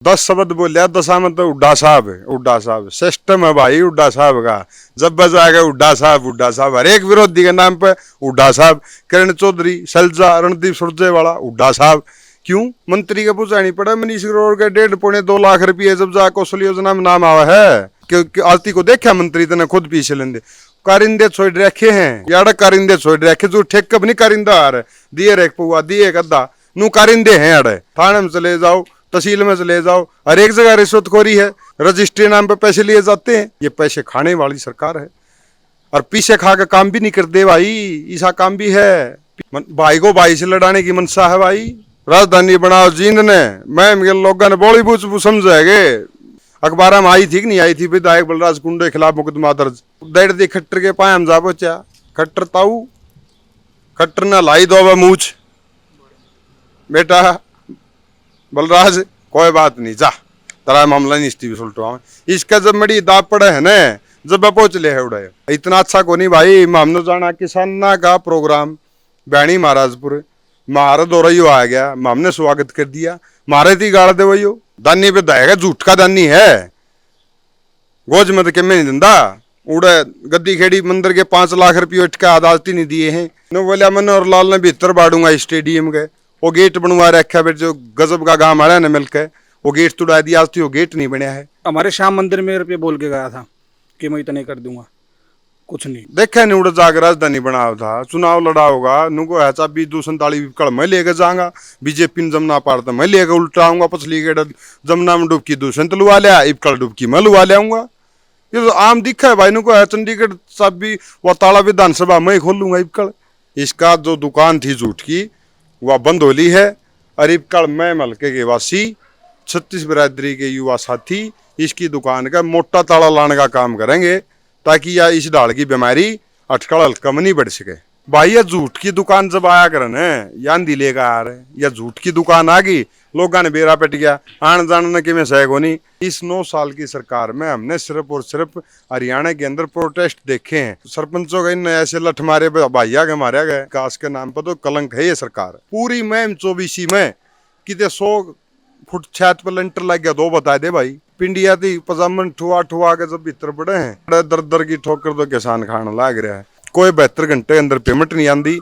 10 शब्द बोलिया, 10 में तो उड्डा साहब है। उड्डा साहब सिस्टम है भाई, उड्डा साहब का। जब बजाएगा उड्डा साहब, हर एक विरोधी के नाम पे उड्डा साहब। किरण चौधरी, शैलजा, रणदीप सुरजेवाला, उड्डा साहब। क्यों? मंत्री का पूछा नहीं पड़ा। मनीष ग्रोवर के 1.5-2 लाख रुपये जब जा कौशल योजना में नाम आवा है, क्योंकि आरती को देखा मंत्री तने खुद पीछे लेंदे कारिंदे छोड़ रखे हैं। यार कारिंदे छोड़ रखे जो ठेक कब नहीं कारिंदा आ रहे, दिए एक पुआ दिए एक अद्धा नू कारिंदे हैं। अड़े थाने में चले जाओ, तहसील में चले जाओ, हर एक जगह रिश्वतखोरी है। रजिस्ट्री नाम पे पैसे लिए जाते हैं। ये पैसे खाने वाली सरकार है और पीछे खा के काम भी नहीं करते भाई। ऐसा काम भी है। भाई को भाई से लड़ाने की मनसा है भाई। राजधानी बनाओ जींद ने मैं लोगों ने बोली बूझ समझाएंगे। अखबार में आई थी कि नहीं आई थी? विधायक बलराज कुंडू के खिलाफ मुकदमा दर्ज। डेढ़ दी खट्टर के पाए हम जा पहुंचा। खट्टर ताऊ खट्टर ने लाई दो मूछ बेटा बलराज, कोई बात नहीं, जा तेरा मामला नहीं स्टीव सुलटो। इसका जब मड़ी दाब पड़े है न, जब पहुंच ले है उड़े। इतना अच्छा को नहीं भाई। हमने जाना किसाना का प्रोग्राम बैणी महाराजपुर, महारा दौरा आ गया। हमने स्वागत कर दिया। मारे थी गाड़ दे वही दानी पे दहेगा, झूठ का दानी है। गोज में तो के नहीं दिंदा उड़े। गद्दी खेड़ी मंदिर के 5 लाख रुपये अटका आदालती नहीं दिए हैं। नो बोलिया मनोहर लाल ने भीतर बाड़ूंगा स्टेडियम के। वो गेट बनवा रखा है जो गजब का गांव आ ने मिलकर वो गेट तुड़ा दिया। आज तो वो गेट नहीं बनया है। हमारे श्याम मंदिर में रुपये बोल के गया था कि मैं इतने कर दूंगा, कुछ नहीं देखा नहीं। उड़ जाकर राजधानी बनाया था, चुनाव लड़ा होगा। नुको है चाबी 247 कड़ मैं लेकर जाऊंगा। बीजेपी ने जमुना पार तो मैं लेकर उल्टा आऊंगा। पछली गेट जमुना में डुबकी 200 लुआ लिया, इबकड़ डुबकी मैं लुआ ले आऊंगा। ये तो आम दिखा है भाई। नुको है चंडीगढ़ चाबी व ताला विधानसभा मैं खोलूंगा इबकड़। इसका जो दुकान थी झूठ की वह बंद हो ली है। और इबकड़ मैं मलके के वासी 36 बिरादरी के युवा साथी इसकी दुकान का मोटा ताला लाने का काम करेंगे ताकि यह इस ढाल की बीमारी अटकल कम नहीं बढ़ सके। भाई यह झूठ की दुकान जब आया करन है यान दिलेगा यार, यह झूठ की दुकान आ गई, लोगों ने बेरा पट गया। आन जान कि मैं सहग होनी। इस 9 साल की सरकार में हमने सिर्फ और सिर्फ हरियाणा के अंदर प्रोटेस्ट देखे हैं। सरपंचों के इन ऐसे लठ मारे भाइया के मारे गए। काश के नाम पर तो कलंक है ये सरकार। पूरी मैम 24 में कितने 100 फुट छत पर लेंटर लग गया, 2 बता दे भाई। पिंडिया थी पजामन ठुआ ठुआ के जब भीतर पड़े हैं। दर दर की ठोकर तो किसान खाने लग रहा है। कोई 72 घंटे के अंदर पेमेंट नहीं आती।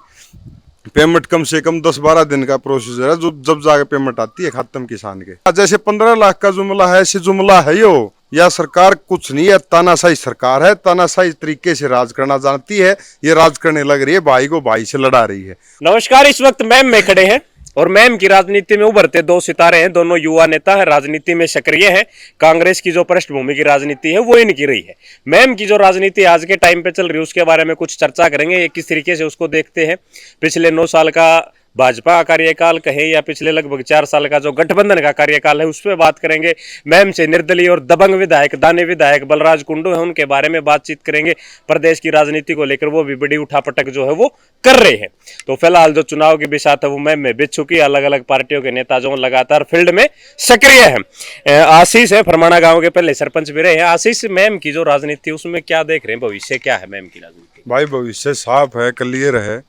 पेमेंट कम से कम 10-12 दिन का प्रोसीजर है। जो जब जाके पेमेंट आती है खत्म किसान के। जैसे 15 लाख का जुमला है, ऐसी जुमला है यो। यह सरकार कुछ नहीं है, तानाशाही सरकार है। तानाशाही तरीके से राज करना जानती है। ये राज करने लग रही है, भाई को भाई से लड़ा रही है। नमस्कार, इस वक्त मैम में खड़े हैं और मैम की राजनीति में उभरते 2 सितारे हैं। दोनों युवा नेता है, राजनीति में सक्रिय हैं। कांग्रेस की जो पृष्ठभूमि की राजनीति है वो इनकी रही है। मैम की जो राजनीति आज के टाइम पे चल रही है उसके बारे में कुछ चर्चा करेंगे। ये किस तरीके से उसको देखते हैं। पिछले 9 साल का भाजपा कार्यकाल कहें या पिछले लगभग 4 साल का जो गठबंधन का कार्यकाल है उस पर बात करेंगे। मैम से निर्दलीय और दबंग विधायक, दानी विधायक बलराज कुंडू है, उनके बारे में बातचीत करेंगे। प्रदेश की राजनीति को लेकर वो भी बड़ी उठापटक जो है वो कर रहे हैं। तो फिलहाल जो चुनाव की बिसात है वो मैम में बिछ चुकी है। अलग अलग पार्टियों के नेता जो लगातार फील्ड में सक्रिय है। आशीष है, फरमाना गाँव के पहले सरपंच भी रहे हैं। आशीष, मैम की जो राजनीति उसमें क्या देख रहे हैं, भविष्य क्या है मैम की राजनीति? भाई भविष्य साफ है, क्लियर है।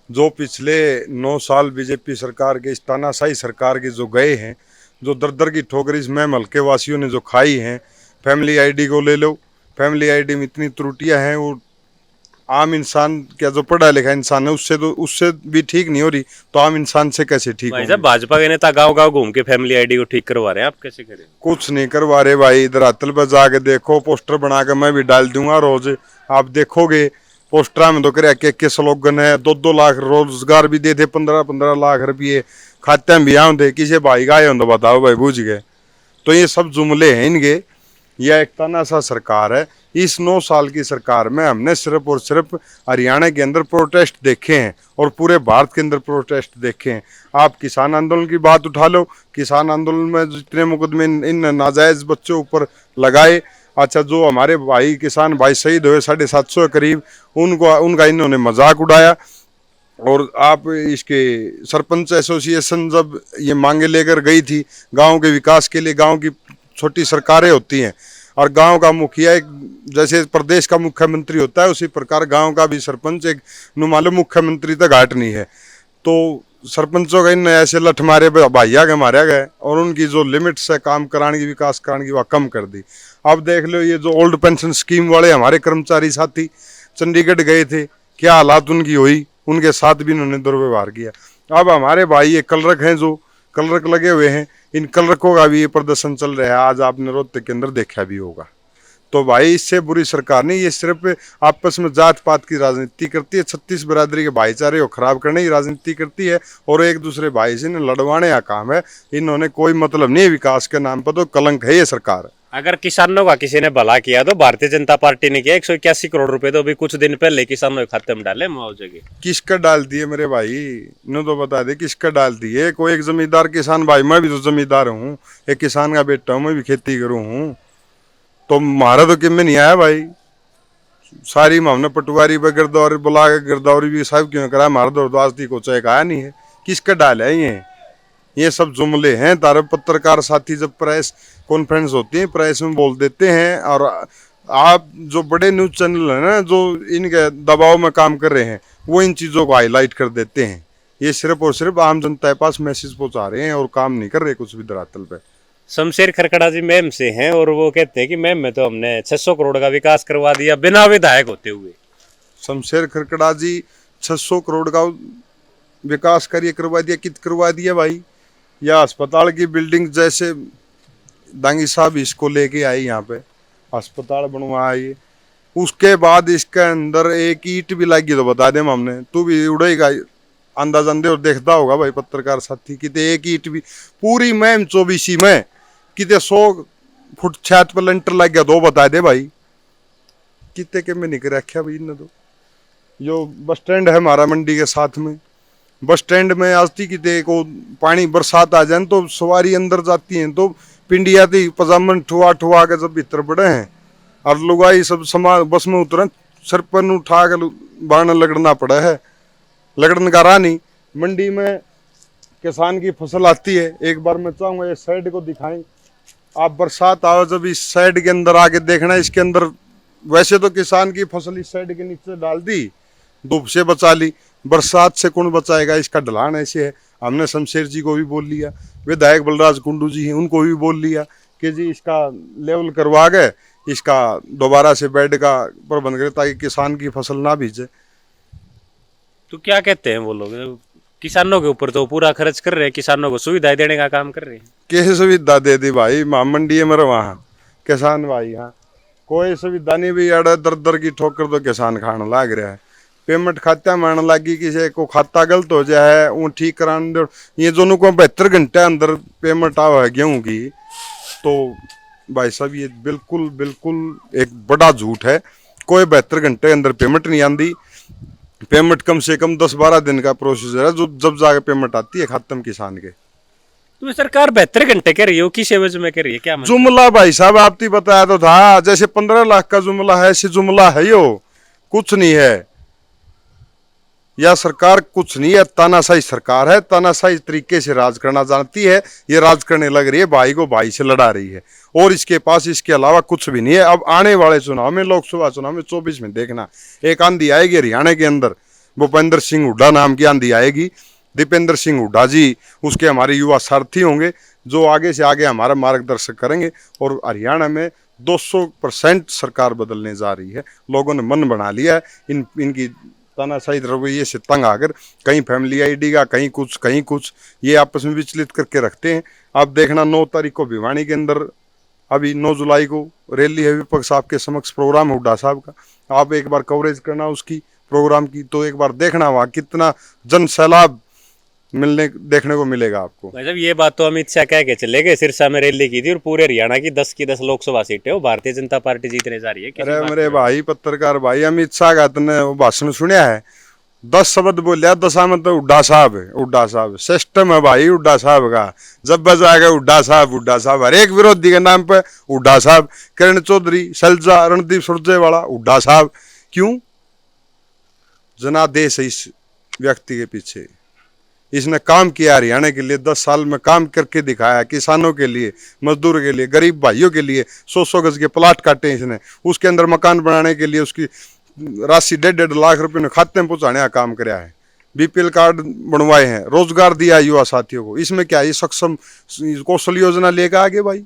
जो पिछले 9 साल बीजेपी सरकार के इस तानाशाही सरकार के जो गए हैं, जो दर दर की ठोकर इस मैम हल्के वासियों ने जो खाई हैं। फैमिली आईडी को ले लो, फैमिली आईडी में इतनी त्रुटियां हैं। वो आम इंसान क्या जो पढ़ा लिखा इंसान है उससे भी ठीक नहीं हो रही, तो आम इंसान से कैसे ठीक भाई साहब, भाजपा के नेता गांव गांव घूम के फैमिली आईडी को ठीक करवा रहे हैं, आप कैसे करें? कुछ नहीं करवा रहे भाई। इधर अतल पर जाके देखो, पोस्टर बना के मैं भी डाल दूंगा रोज, आप देखोगे। पोस्टर में तो करे के स्लोगन है। 2-2 लाख रोजगार भी दे थे, 15-15 लाख रुपये खाते में भी आते। किसी भाई का आए हो तो बताओ भाई, बूझ गए। तो ये सब जुमले हैं इनके। यह एक तानाशाह सरकार है। इस 9 साल की सरकार में हमने सिर्फ और सिर्फ हरियाणा के अंदर प्रोटेस्ट देखे हैं और पूरे भारत के अंदर प्रोटेस्ट देखे हैं। आप किसान आंदोलन की बात उठा लो। किसान आंदोलन में जितने मुकदमे इन नाजायज बच्चों ऊपर लगाए, अच्छा जो हमारे भाई किसान भाई शहीद हुए 750 के करीब, उनका इन्होंने मजाक उड़ाया। और आप इसके सरपंच एसोसिएशन जब ये मांगे लेकर गई थी गांव के विकास के लिए, गांव की छोटी सरकारें होती हैं और गांव का मुखिया एक जैसे प्रदेश का मुख्यमंत्री होता है उसी प्रकार गांव का भी सरपंच एक नुमालूम मुख्यमंत्री तक घाट नहीं है। तो सरपंचों का इन ऐसे लठ मारे भाइया के मारे गए और उनकी जो लिमिट्स है काम कराने की, विकास कराने की, वह कम कर दी। अब देख लो ये जो ओल्ड पेंशन स्कीम वाले हमारे कर्मचारी साथी चंडीगढ़ गए थे, क्या हालात उनकी हुई, उनके साथ भी इन्होंने दुर्व्यवहार किया। अब हमारे भाई ये कलरक हैं जो कलरक लगे हुए हैं, इन कलरकों का भी ये प्रदर्शन चल रहा है, आज आपने रोहतक के अंदर देखा भी होगा। तो भाई इससे बुरी सरकार नहीं, ये सिर्फ आपस में जात पात की राजनीति करती है, 36 बिरादरी के भाईचारे को खराब करने की राजनीति करती है और एक दूसरे भाई से लड़वाने का काम है। इन्होंने कोई मतलब नहीं है विकास के नाम पर, तो कलंक है ये सरकार। अगर किसानों का किसी ने भला किया तो भारतीय जनता पार्टी ने किया। 181 करोड़ रुपए तो अभी कुछ दिन पहले किसानों के खाते में डाले मुआवजे के। किसका डाल दिए मेरे भाई, इन्हों तो बता दे किसका डाल दिए। कोई एक जमींदार किसान भाई, मैं भी तो जमींदार हूँ, एक किसान का बेटा हूँ, मैं भी खेती करूँ हूँ, तो मारा तो किम में नहीं आया भाई। सारी हमने पटवारी पर गिरदौरी बुला के गिरदौरी भी साहब क्यों करा, मारा तो आज तक को चेक आया नहीं है। किसका डाल है ये सब जुमले हैं। तारे पत्रकार साथी जब प्रेस कॉन्फ्रेंस होती है, प्रेस में बोल देते हैं, और आप जो बड़े न्यूज चैनल है ना, जो इनके दबाव में काम कर रहे हैं, वो इन चीज़ों को हाईलाइट कर देते हैं। ये सिर्फ और सिर्फ आम जनता के पास मैसेज पहुंचा रहे हैं और काम नहीं कर रहे कुछ भी धरातल पे। शमशेर खरकड़ा जी मैम से हैं और वो कहते हैं कि मैम में तो हमने 600 करोड़ का विकास करवा दिया बिना विधायक होते हुए। शमशेर खरकड़ा जी 600 करोड़ का विकास कार्य करवा दिया, कित करवा दिया भाई? या अस्पताल की बिल्डिंग जैसे दांगी साहब इसको लेके आई, यहाँ पे अस्पताल बनवाई, उसके बाद इसके अंदर एक ईंट भी लगी तो बता दे हमने, तू भी उड़ेगा अंदाजा दे और देखता होगा भाई पत्रकार साथी, कितने एक ईंट भी पूरी मैम 24 में कितने 100 फुट छत पर लेंटर लग गया, दो बता दे भाई कितने के में निकल रखा भाई इन्हें। तो जो बस स्टैंड है हमारा मंडी के साथ में, बस स्टैंड में आती कितने को पानी बरसात आ जाए तो सवारी अंदर जाती है तो पिंडी आती पजामन ठुआ ठुआ के जब भीतर पड़े हैं और लुगाई सब समा बस में उतरे, सर पर उठा कर बाण लगड़ना पड़ा है, लगड़न का रानी। मंडी में किसान की फसल आती है, एक बार मैं चाहूँगा ये साइड को दिखाएं आप, बरसात आओ जब इस साइड के अंदर आके देखना, इसके अंदर वैसे तो किसान की फसल इस साइड के नीचे डाल दी, धूप से बचा ली, बरसात से कौन बचाएगा? इसका ढलान ऐसे है। हमने शमशेर जी को भी बोल लिया, विधायक बलराज कुंडू जी हैं उनको भी बोल लिया कि जी इसका लेवल करवा गए, इसका दोबारा से बेड का प्रबंध करें ताकि किसान की फसल ना भीजे। तो क्या कहते हैं वो लोग? किसानों के ऊपर तो पूरा खर्च कर रहे हैं, किसानों को सुविधाएं देने का काम कर रहे हैं। कैसे सुविधा दे दी भाई? मंडी है मेरे वहाँ किसान भाई, यहाँ कोई सुविधा नहीं भी, अड़े दर दर की ठोकर तो किसान खाने लग रहा है। पेमेंट खाता में आने लगी, किसी को खाता गलत हो जाए वो ठीक कराने दो, ये दोनों को 72 घंटे अंदर पेमेंट आवा है गेहूँ की, तो भाई साहब ये बिल्कुल बिल्कुल एक बड़ा झूठ है। कोई 72 घंटे के अंदर पेमेंट नहीं आती, पेमेंट कम से कम 10-12 दिन का प्रोसीजर है, जो जब जाके पेमेंट आती है खत्म किसान के। तो सरकार 72 घंटे कह रही है, किस एवज में कह रही है? क्या मतलब? जुमला भाई साहब आपने बताया तो था, जैसे 15 लाख का जुमला है, ऐसे जुमला है यो, कुछ नहीं है। यह सरकार कुछ नहीं है, तानाशाही सरकार है, तानाशाही तरीके से राज करना जानती है। ये राज करने लग रही है, भाई को भाई से लड़ा रही है और इसके पास इसके अलावा कुछ भी नहीं है। अब आने वाले चुनाव में, लोकसभा चुनाव में 24 में देखना, एक आंधी आएगी हरियाणा के अंदर, भूपेंद्र सिंह हुड्डा नाम की आंधी आएगी। दीपेंद्र सिंह हुड्डा जी उसके हमारे युवा सारथी होंगे जो आगे से आगे हमारा मार्गदर्शक करेंगे और हरियाणा में 200% सरकार बदलने जा रही है। लोगों ने मन बना लिया है इनकी तानाशाही रवैये से तंग आकर, कहीं फैमिली आईडी का, कहीं कुछ ये आपस में विचलित करके रखते हैं। आप देखना 9 तारीख को भिवानी के अंदर, अभी 9 जुलाई को रैली है विपक्ष आपके समक्ष, प्रोग्राम हुड्डा साहब का, आप एक बार कवरेज करना उसकी प्रोग्राम की, तो एक बार देखना वहाँ कितना जन सैलाब देखने को मिलेगा आपको। मतलब ये बात तो अमित शाह कह के चले गए, सिरसा में रैली की थी और पूरे हरियाणा की 10 की 10 लोकसभा सीटें वो भारतीय जनता पार्टी जीतने जा रही है। अरे मेरे भाई पत्रकार भाई, अमित शाह का तुमने वो भाषण सुनिया है? 10 शब्द बोलिया, 10 में तो हुड्डा साहब है, हुड्डा साहब सिस्टम है भाई हुड्डा साहब का। जब बजाएगा हुड्डा साहब, हर एक विरोधी के नाम पे हुड्डा साहब, किरण चौधरी, सलजा, रणदीप सुरजेवाला, हुड्डा साहब। क्यों? जनादेश है इस व्यक्ति के पीछे। इसने काम किया हरियाणा के लिए, 10 साल में काम करके दिखाया, किसानों के लिए, मजदूरों के लिए, गरीब भाइयों के लिए 100-100 गज के प्लाट काटे इसने, उसके अंदर मकान बनाने के लिए उसकी राशि 1.5 लाख रुपए ने खाते में पहुंचाने का काम कराया है। बीपीएल कार्ड बनवाए हैं, रोजगार दिया युवा साथियों को। इसमें क्या ये सक्षम कौशल योजना लेकर आगे भाई,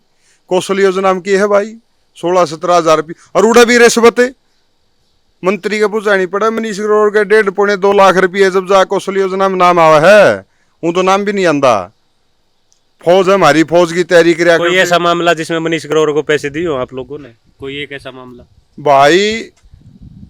कौशल योजना में की है भाई 16-17 हज़ार रुपये, और उड़ा भी रिश्वत है। मंत्री का पूछा नहीं पड़ा, मनीष ग्रोवर के 1.5-2 लाख रुपये जब जा कौशल योजना में नाम आवा है, वो तो नाम भी नहीं आंदा। फौज है हमारी, फौज की तैयारी कर कोई ऐसा मामला जिसमें मनीष ग्रोवर को पैसे दिए हो आप लोगों ने, कोई एक ऐसा मामला? भाई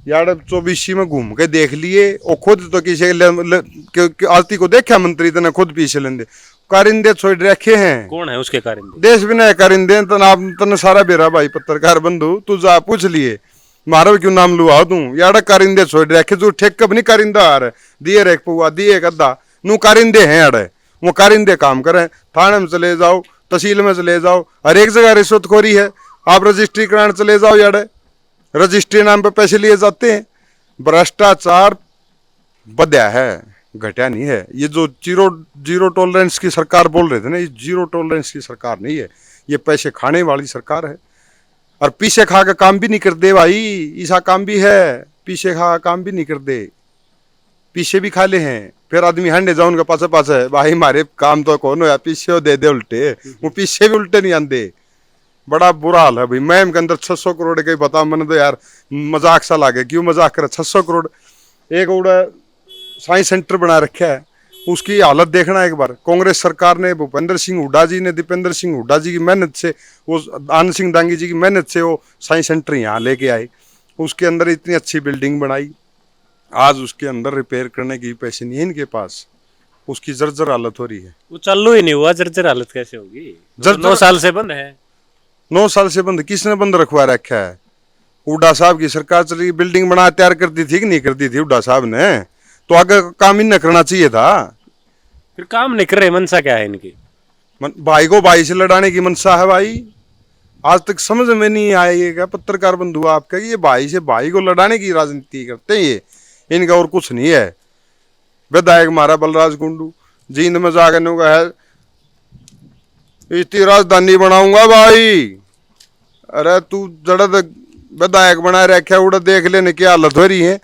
यार 24 में घूम के देख लिए, और खुद तो किसी आलती को देखा मंत्री तना खुद पीछे लेंदे कारिंदे छोड़ रखे हैं। कौन है उसके कारिंदे? देश बिना कारिंदे तने सारा बेरा भाई पत्रकार बंधु तू जा पूछ लिए मारो क्यों नाम लुआ तू यार कारिंदे छोड़ रखे जो ठेक कब नहीं कारिंदा आ रहे दिए रेख पुआ दिए गद्दा नू कारिंदे हैं अड़े, वो कारिंदे काम करें। थाने में चले जाओ, तहसील में चले जाओ, हर एक जगह रिश्वतखोरी है। आप रजिस्ट्री कराने चले जाओ यार, रजिस्ट्री नाम पे पैसे लिए जाते हैं। भ्रष्टाचार बढ़ा है, घटा नहीं है। ये जो जीरो टॉलरेंस की सरकार बोल रहे थे ना, ये जीरो टॉलरेंस की सरकार नहीं है, ये पैसे खाने वाली सरकार है। और पीछे खा के काम भी नहीं कर दे भाई, ऐसा काम भी है, पीछे खा काम भी नहीं कर दे, पीछे भी खा ले हैं। फिर आदमी हंडे जाओ उनके पास है भाई हमारे काम तो कौन हो पीछे दे दे उल्टे, वो पीछे भी उल्टे नहीं आते। बड़ा बुरा हाल है भाई। मैम के अंदर 600 करोड़ के बता, मैंने तो यार मजाक सा लागे, क्यों मजाक करे। 600 करोड़ एक उड़ा साइंस सेंटर बना रखा है, उसकी हालत देखना एक बार। कांग्रेस सरकार ने, भूपेंद्र सिंह हुड्डा जी ने, दीपेंद्र सिंह हुड्डा जी की मेहनत से, वो आनंद सिंह दांगी जी की मेहनत से वो साइंस सेंटर यहाँ लेके आए। उसके अंदर इतनी अच्छी बिल्डिंग बनाई, आज उसके अंदर रिपेयर करने की पैसे नहीं है इनके पास, उसकी जर्जर हालत हो रही है। वो चालू ही नहीं हुआ, जर्जर हालत कैसे होगी? 9 साल से बंद है। 9 साल से बंद, किसने बंद रखवा रखा है? हुड्डा साहब की सरकार चली, बिल्डिंग बना तैयार करती थी कि नहीं करती थी हुड्डा साहब ने? तो आगे काम ही न करना चाहिए था। फिर काम नहीं कर रहे, मनसा क्या है इनकी? भाई को भाई से लड़ाने की मनसा है भाई। आज तक समझ में नहीं आएगा पत्रकार बंधु आपका कि ये भाई से भाई को लड़ाने की राजनीति करते हैं, ये इनका और कुछ नहीं है। विधायक हमारा बलराज कुंडू जींद में जाकर है इतनी राजधानी बनाऊंगा भाई। अरे तू जड़ा विधायक बना रखा उड़ा देख लेने की हालत हो रही है।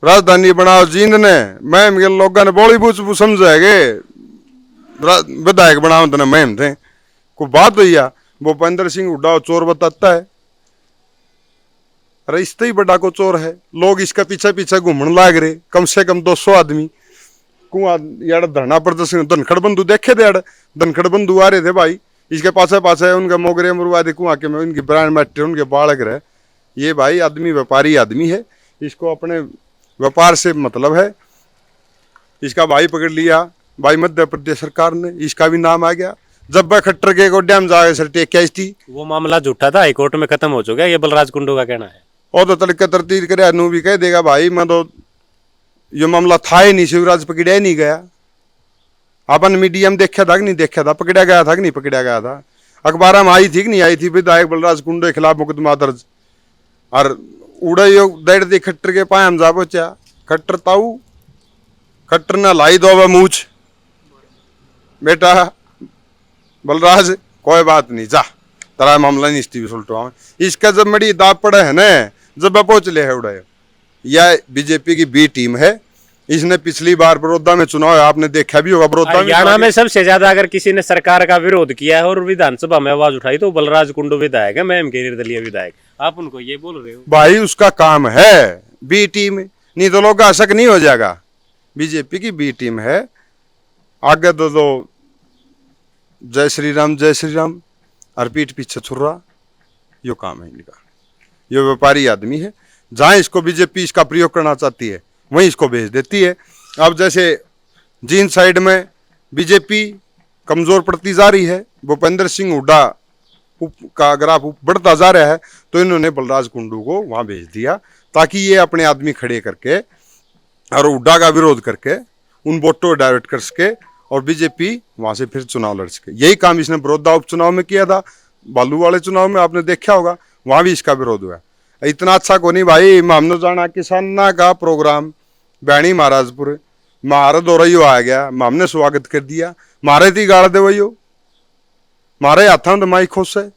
राजधानी बनाओ जींद ने, मैम के लोगों ने बोली पूछ समझाएगे विधायक बनाओ तो मैम थे को बात भैया। भूपेंद्र सिंह हुड्डा चोर बताता है, अरे इससे ही बड़ा को चोर है। लोग इसका पीछे पीछे घूमने लाग रहे, कम से कम 200 आदमी कुआ यार धरना प्रदर्शन। धनखड़ बंधु देखे थे यार, धनखड़ बंधु आ रहे थे भाई, इसके पासे पासे उनके मोगरे मरुआ दे कुआ के में उनकी ब्रांड मैट्रे उनके बालक रहे। ये भाई आदमी व्यापारी आदमी है, इसको अपने व्यापार से मतलब है। इसका भाई पकड़ लिया भाई मध्य प्रदेश सरकार ने, इसका भी नाम आ गया। जब वह खट्टर के को डैम जाए सर टेक थी, वो मामला झूठा था, हाईकोर्ट में खत्म हो चुका है, ये बलराज कुंडू का कहना है। और तो तड़के तरतीब करे नू भी कह देगा भाई मैं तो ये मामला था ही नहीं, शिवराज पकड़ा ही नहीं गया। अपन मीडिया में देखा था कि नहीं देखा था, पकड़ा गया था कि नहीं पकड़ा गया था, अखबार में आई थी कि नहीं आई थी विधायक बलराज कुंडू के खिलाफ मुकदमा दर्ज। और उड़े यो दौड़ दी खट्टर के पाए हम जा पहुंचा, खट्टर ताऊ खट्टर ना लाई दो मूछ बेटा बलराज कोई बात नहीं जा तेरा मामला नहीं स्टीव सुलटवा। इसका जब मड़ी दाब पड़ा है ना, जब पहुंच ले है उड़े। यह बीजेपी की बी टीम है, इसने पिछली बार बड़ौदा में चुनाव आपने देखा भी होगा। बड़ौदा हरियाणा में सबसे ज्यादा अगर किसी ने सरकार का विरोध किया है और विधानसभा में आवाज उठाई तो बलराज कुंडू विधायक है, मैम के निर्दलीय विधायक। आप उनको ये बोल रहे हो भाई, उसका काम है बी टीम, नहीं तो लोग का शक नहीं हो जाएगा। बीजेपी की बी टीम है, आगे तो जय श्री राम और पीठ पीछे छुर्रा, यो काम है इनका। ये व्यापारी आदमी है, जहां इसको बीजेपी इसका प्रयोग करना चाहती है वहीं इसको भेज देती है। अब जैसे जींद साइड में बीजेपी कमजोर पड़ती जा रही है, भूपेंद्र सिंह हुड्डा का ग्राफ बढ़ता जा रहा है, तो इन्होंने बलराज कुंडू को वहां भेज दिया ताकि ये अपने आदमी खड़े करके और हुड्डा का विरोध करके उन वोटों को डाइवर्ट कर सके और बीजेपी वहां से फिर चुनाव लड़ सके। यही काम इसने बड़ौदा उपचुनाव में किया था, बालू वाले चुनाव में आपने देखा होगा, वहां भी इसका विरोध हुआ। इतना अच्छा को नहीं भाई, हमने जाना किसाना का प्रोग्राम बैणी महाराजपुर महाराज हो रही आ गया, हमने स्वागत कर दिया, मारे थी गाड़ दे वही मारे हाथा में माई खुश है।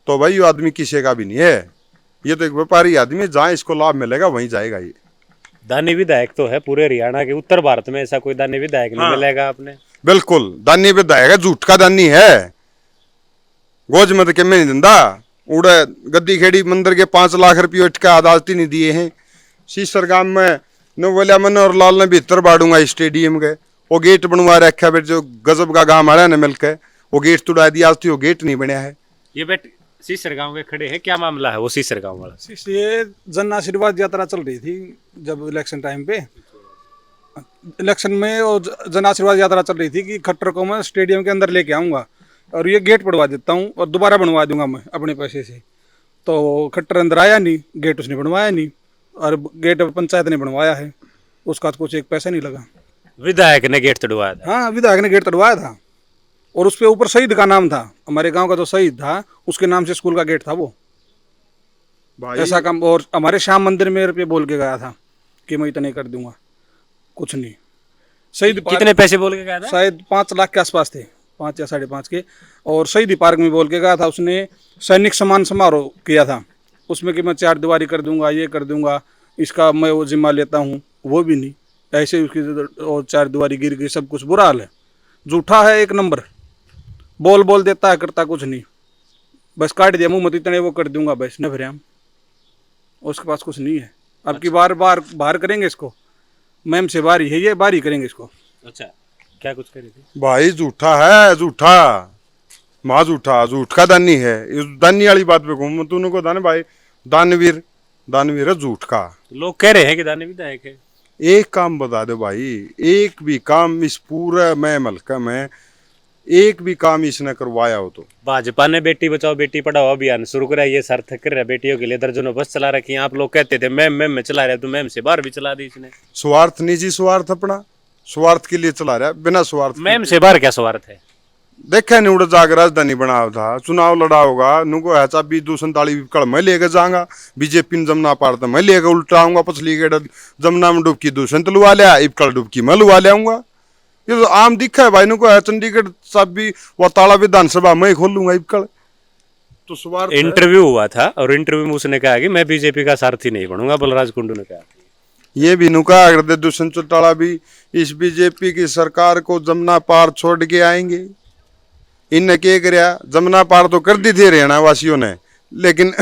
तो भाई ये आदमी किसी का भी नहीं है, ये तो एक व्यापारी आदमी है, जहां इसको लाभ मिलेगा वहीं जाएगा ये। दानी विधायक तो है पूरे हरियाणा के, उत्तर भारत में ऐसा कोई दानी विधायक नहीं मिलेगा आपने। बिल्कुल दानी विधायक है, झूठ का दानी है। गोज मत के में नहीं दिंदा उड़े गद्दी खेड़ी मंदिर के 5 लाख रुपये अटका अदालती नहीं दिए हैं। शीसर गांव में बोलिया मनोहर लाल ने भीतर बाड़ूंगा स्टेडियम के, वो गेट बनवा रखा है जो गजब का गांव वाला ने मिलकर वो गेट तुड़ा दिया, आज तो वो गेट नहीं बनया है। ये बेट सीसर गांव के खड़े हैं, क्या मामला है वो सीसर गांव वाला? ये जन आशीर्वाद यात्रा चल रही थी जब इलेक्शन टाइम पे, इलेक्शन में वो जन आशीर्वाद यात्रा चल रही थी कि खट्टर को मैं स्टेडियम के अंदर लेके आऊँगा और ये गेट बनवा देता हूँ और दोबारा बनवा दूंगा मैं अपने पैसे से। तो खट्टर अंदर आया नहीं, गेट उसने बनवाया नहीं और गेट पंचायत ने बनवाया है, उसका तो कुछ एक पैसा नहीं लगा। विधायक ने गेट तोड़वाया था? हाँ, विधायक ने गेट तोड़वाया था और उस पे ऊपर शहीद का नाम था, हमारे गांव का जो शहीद था उसके नाम से स्कूल का गेट था वो। ऐसा काम। और हमारे श्याम मंदिर में रुपये बोल के गया था कि मैं इतने कर दूंगा, कुछ नहीं। शहीद कितने पैसे बोल के गया था? शायद 5 लाख के आसपास थे, 5 या 5.5 के। और शहीदी पार्क में बोल के गया था उसने, सैनिक सम्मान समारोह किया था उसमें कि मैं 4 दीवारी कर दूंगा, ये कर दूंगा, इसका मैं वो जिम्मा लेता हूँ, वो भी नहीं। ऐसे उसकी और 4 दीवारी गिर गई, सब कुछ बुरा हाल है। झूठा है एक नंबर, बोल देता है, करता कुछ नहीं, बस काट दिया मुँह मत इतने वो कर दूंगा, बस न फिर हम उसके पास कुछ नहीं है। अब की बार करेंगे इसको, मैम से बारी है, ये बारी करेंगे इसको। अच्छा, क्या कुछ करी थी? भाई झूठा है, झूठा माँ, झूठ का दानी है। इस दानी वाली बात पे घूम तूने को दाने भाई, दानवीर है झूठ का। लोग कह रहे हैं कि दानी विधायक है। एक काम बता दो भाई, एक भी काम इस पूरा मैं मलका में एक भी काम इसने करवाया हो तो? भाजपा ने बेटी बचाओ बेटी पढ़ाओ अभियान शुरू करा, ये सार्थक कर रहा है, बेटियों के लिए दर्जनों बस चला रखी है। आप लोग कहते थे मैम में चला रहे, तो मैम से बाहर भी चला दी इसने। स्वार्थ, निजी स्वार्थ, अपना स्वार्थ के लिए चला रहा है, बिना स्वार्थ। मैम से बाहर क्या स्वार्थ है? देखा नहीं उड़ जाकर राजधानी बनाया था, चुनाव लड़ा होगा नुको है चाबी 247 कल मैं लेकर जाऊंगा, बीजेपी ने जमुना पार तो मैं लेकर उल्टा आऊंगा, पछली गेट जमुना में डुबकी 200 लुवा लिया, इबकल डुबकी मैं लुवा ले आऊंगा। ये तो आम दिखा है भाई नुको है, चंडीगढ़ चाबी व ताला विधानसभा मैं खोलूंगा इबकल। तो स्वार्थ इंटरव्यू हुआ था और इंटरव्यू में उसने कहा कि मैं बीजेपी का सारथी नहीं बनूंगा, बलराज कुंडू ने कहा। ये भी नुका अगर दुष्यंत चौटाला भी इस बीजेपी की सरकार को जमुना पार छोड़ के आएंगे। इनने क्या कराया, जमुना पार तो कर दी थी हरियाणा वासियों ने, लेकिन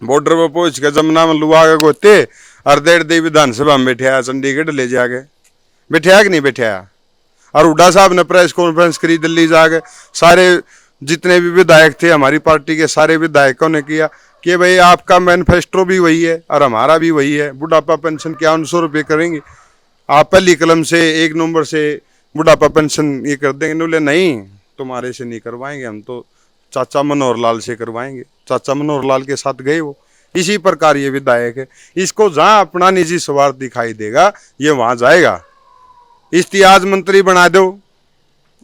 बॉर्डर पर पहुंच के जमुना में लुआ के गोते और 1.5 विधानसभा में बैठाया, चंडीगढ़ ले जाके बैठाया कि नहीं बैठाया। और हुड्डा साहब ने प्रेस कॉन्फ्रेंस करी दिल्ली जाके, सारे जितने भी विधायक थे हमारी पार्टी के सारे विधायकों ने किया कि भाई आपका मैनिफेस्टो भी वही है और हमारा भी वही है, बुढ़ापा पेंशन क्या 900 रुपये करेंगे, आप पहली कलम से 1 नवंबर से बुढ़ापा पेंशन ये कर देंगे। बोले नहीं, तुम्हारे से नहीं करवाएंगे, हम तो चाचा मनोहर लाल से करवाएंगे। चाचा मनोहर लाल के साथ गए वो। इसी प्रकार ये विधायक है, इसको जहाँ अपना निजी स्वार्थ दिखाई देगा ये वहां जाएगा। इस्तियाज मंत्री बना दो,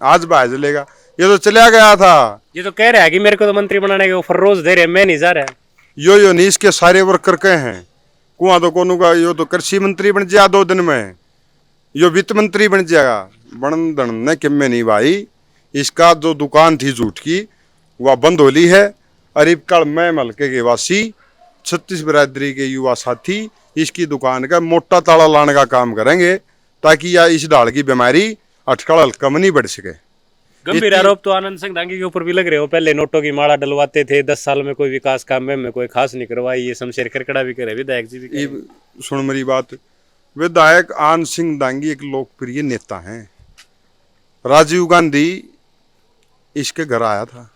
आज बाज लेगा, ये तो चला गया था। ये तो कह रहा है कि मेरे को तो मंत्री बनाने के ऑफर रोज दे रहे हैं, मैं नहीं जा रहा। यो नहीं, इसके सारे वर्कर कहे हैं कुआं तो कोनू का, यो तो कृषि मंत्री बन जाएगा 2 दिन में, यो वित्त मंत्री बन जाएगा। बन दन ने किम्मे नहीं भाई, इसका जो दुकान थी झूठ की वह बंद हो ली है। अरीब काल में मलके के वासी 36 बिरादरी के युवा साथी इसकी दुकान का मोटा ताला लाने का काम करेंगे ताकि यह इस डाल की बीमारी अटकल कम नहीं बढ़ सके। गंभीर आरोप तो आनंद सिंह दांगी के ऊपर भी लग रहे हो, पहले नोटों की माला डलवाते थे, 10 साल में कोई विकास काम में कोई खास नहीं करवाई, ये शमशेर करकड़ा भी करे, विधायक जी भी करे। सुन मेरी बात, विधायक आनंद सिंह दांगी एक लोकप्रिय नेता हैं। राजीव गांधी इसके घर आया था,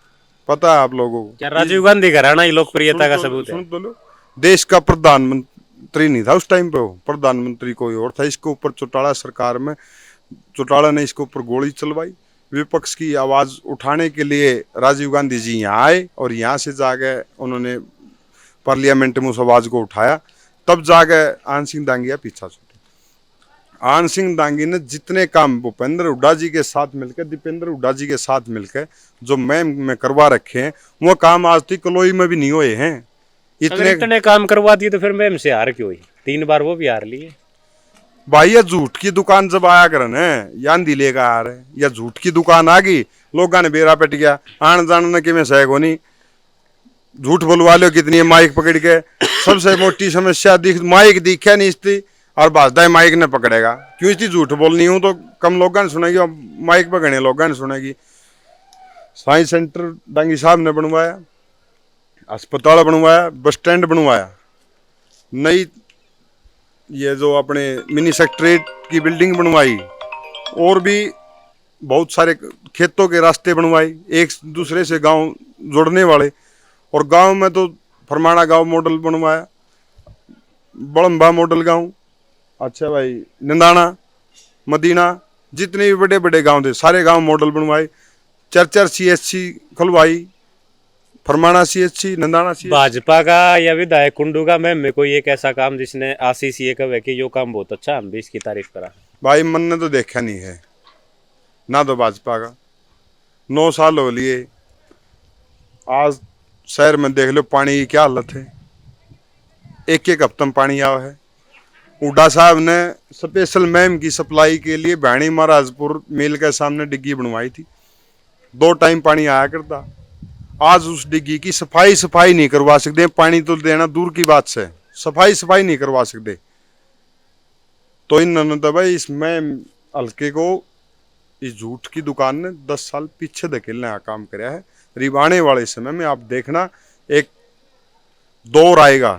पता है आप लोगों को? क्या राजीव गांधी घर आना ही लोकप्रियता का सबूत है? सुन तो लो, देश का प्रधानमंत्री नहीं था उस टाइम पे, वो प्रधानमंत्री कोई और था। इसके ऊपर चौटाला सरकार में चौटाला ने इसके ऊपर गोली चलवाई। विपक्ष की आवाज उठाने के लिए राजीव गांधी जी यहाँ आए और यहाँ से जाके उन्होंने पार्लियामेंट में उस आवाज को उठाया, तब जाके आनंद सिंह दांगी पीछा छूटे। आनंद सिंह दांगी ने जितने काम भूपेंद्र हुड्डा जी के साथ मिलकर, दीपेंद्र हुड्डा जी के साथ मिलकर जो मैम में करवा रखे हैं, वो काम आज तक कलोई में भी नहीं हुए हैं। इतने काम करवा दिए तो फिर मैम से हार क्यों हुई? 3 बार वो भी हार लिए। भाई ये झूठ की दुकान जब आया करन है यान दिले का आ रहे, या झूठ की दुकान आ गई, लोगों ने बेरा पट गया, आन जान ने कि मैं सह को नहीं, झूठ बोलवा लो कितनी है माइक पकड़ के। सबसे मोटी समस्या दिख माइक दिखा नहीं इसती, और भाजदा है माइक ने पकड़ेगा। क्यों इतनी झूठ बोलनी हूँ तो कम लोगों ने सुनेगी और माइक पकड़ने लोगों ने सुनेगी। साइंस सेंटर डांगी साहब ने बनवाया, अस्पताल बनवाया, बस स्टैंड बनवाया, नई ये जो अपने मिनी सेक्रेटरीट की बिल्डिंग बनवाई, और भी बहुत सारे खेतों के रास्ते बनवाए एक दूसरे से गांव जोड़ने वाले। और गांव में तो फरमाना गांव मॉडल बनवाया, बड़म्बा मॉडल गांव, अच्छा भाई निंदाना, मदीना, जितने भी बड़े बड़े गांव थे सारे गांव मॉडल बनवाए। चर CHC खुलवाई, फरमाना CHC, Nandana CHC। Bhajpa का या विधायक कुंडू का मैम में कोई एक ऐसा काम जिसने आशीष ये कहे कि यो काम बहुत अच्छा, हम भी इसकी तारीफ करा? भाई मन ने तो देखा नहीं है ना, तो भाजपा का 9 साल हो लिए। आज शहर में देख लो पानी की क्या हालत है, एक एक हफ्ते में पानी आया है। हुड्डा साहब ने स्पेशल मैम की सप्लाई के लिए भैणी महाराजपुर मिल के सामने डिग्गी बनवाई थी, 2 टाइम पानी आया करता। आज उस डिग्गी की सफाई नहीं करवा सकते, पानी तो देना दूर की बात से सफाई नहीं करवा सकते। तो इन्होंने तो भाई इस मैम हल्के को इस झूठ की दुकान ने 10 साल पीछे धकेलने का काम कराया है। रिवाने वाले समय में आप देखना एक दौर आएगा,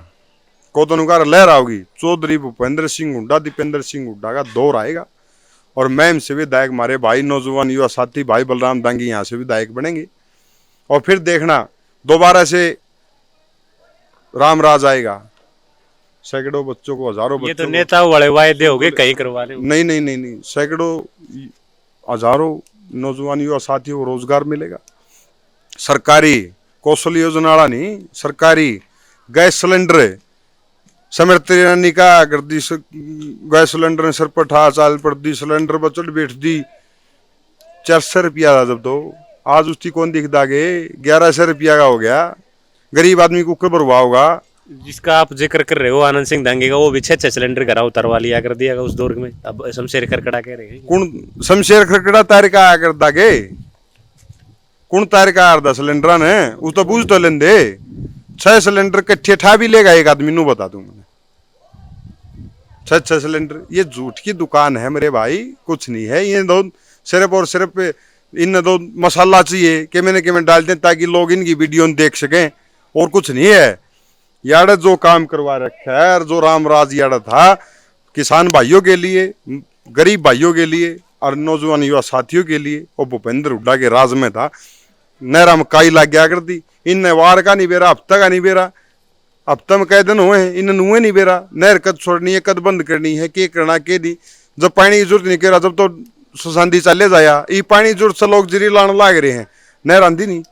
कोतनुकार लहर आओगी, चौधरी भूपेंद्र सिंह हुड्डा, दीपेंद्र सिंह हुड्डा का दौर आएगा। और मैम से विधायक हमारे भाई नौजवान युवा साथी भाई बलराम दांगी यहाँ से विधायक बनेंगे। और फिर देखना दोबारा से राम राज आएगा, सैकड़ों बच्चों को, हजारों ये बच्चों तो नेताओं वाले वायदे हो गए कहीं करवाने। नहीं, सैकड़ों हजारों नौजवान युवा साथियों को रोजगार मिलेगा। सरकारी कौशल योजना वाला नहीं, सरकारी गैस सिलेंडर समृति ईरानी का कर दी, गैस सिलेंडर ने सर पर ठा चाल पड़ दी, सिलेंडर पर चढ़ बैठ दी। 400 रुपया था जब, तो आज उसकी कौन दिखता गे, 1100 रुपया का हो गया। गरीब आदमी को ऊपर भरवा होगा। जिसका आप जिक्र कर रहे हो आनंद सिंह दांगे का, वो भी 6 सिलेंडर घरा उतरवा लिया कर दिया उस दौर में। अब शमशेर खरकड़ा कह रहे हैं कौन शमशेर खरकड़ा तार का आया करता गे, कौन तार का आया सिलेंडर ने, वो तो बूझ तो लेंदे। 6 सिलेंडर कट्ठे ठा भी लेगा एक आदमी, नू बता दूं मैंने। 6 सिलेंडर, ये झूठ की दुकान है मेरे भाई, कुछ नहीं है। ये दो सिर्फ और सिर्फ इन दो मसाला चाहिए कि मैंने डाल दें ताकि लोग इनकी वीडियो देख सकें, और कुछ नहीं है। यार जो काम करवा रखा है, जो रामराज यार था किसान भाइयों के लिए, गरीब भाइयों के लिए और नौजवान युवा साथियों के लिए, वो भूपेंद्र हुड्डा के राज में था। नहरा में काई लग गया करती, इन वार का नहीं बेरा, हफ्ता का नहीं बेरा, हफ्ता में कई दिन हुए हैं, इन नुए नहीं बेरा। नहर कद छोड़नी है, कद बंद करनी है, के करना के दी। जब पानी की जरूरत नहीं करा जब तो सुशांति चले जाया। ये पानी जरूरत से लोग जरी लाने लाग रहे हैं, नहर आंधी नहीं।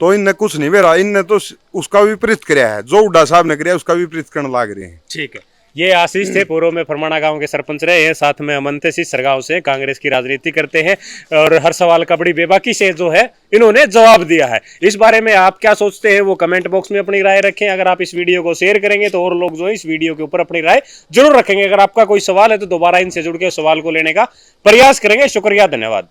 तो इनने कुछ नहीं बेरा, इनने तो उसका विपरीत कराया है, जो हुड्डा साहब ने कराया उसका विपरीत करने लाग रहे हैं। ठीक है, ये आशीष थे, पूर्व में फरमाना गांव के सरपंच रहे हैं, साथ में अमन थे सिरगांव से, कांग्रेस की राजनीति करते हैं और हर सवाल का बड़ी बेबाकी से जो है इन्होंने जवाब दिया है। इस बारे में आप क्या सोचते हैं वो कमेंट बॉक्स में अपनी राय रखें। अगर आप इस वीडियो को शेयर करेंगे तो और लोग जो है इस वीडियो के ऊपर अपनी राय जरूर रखेंगे। अगर आपका कोई सवाल है तो दोबारा इनसे जुड़ के सवाल को लेने का प्रयास करेंगे। शुक्रिया, धन्यवाद।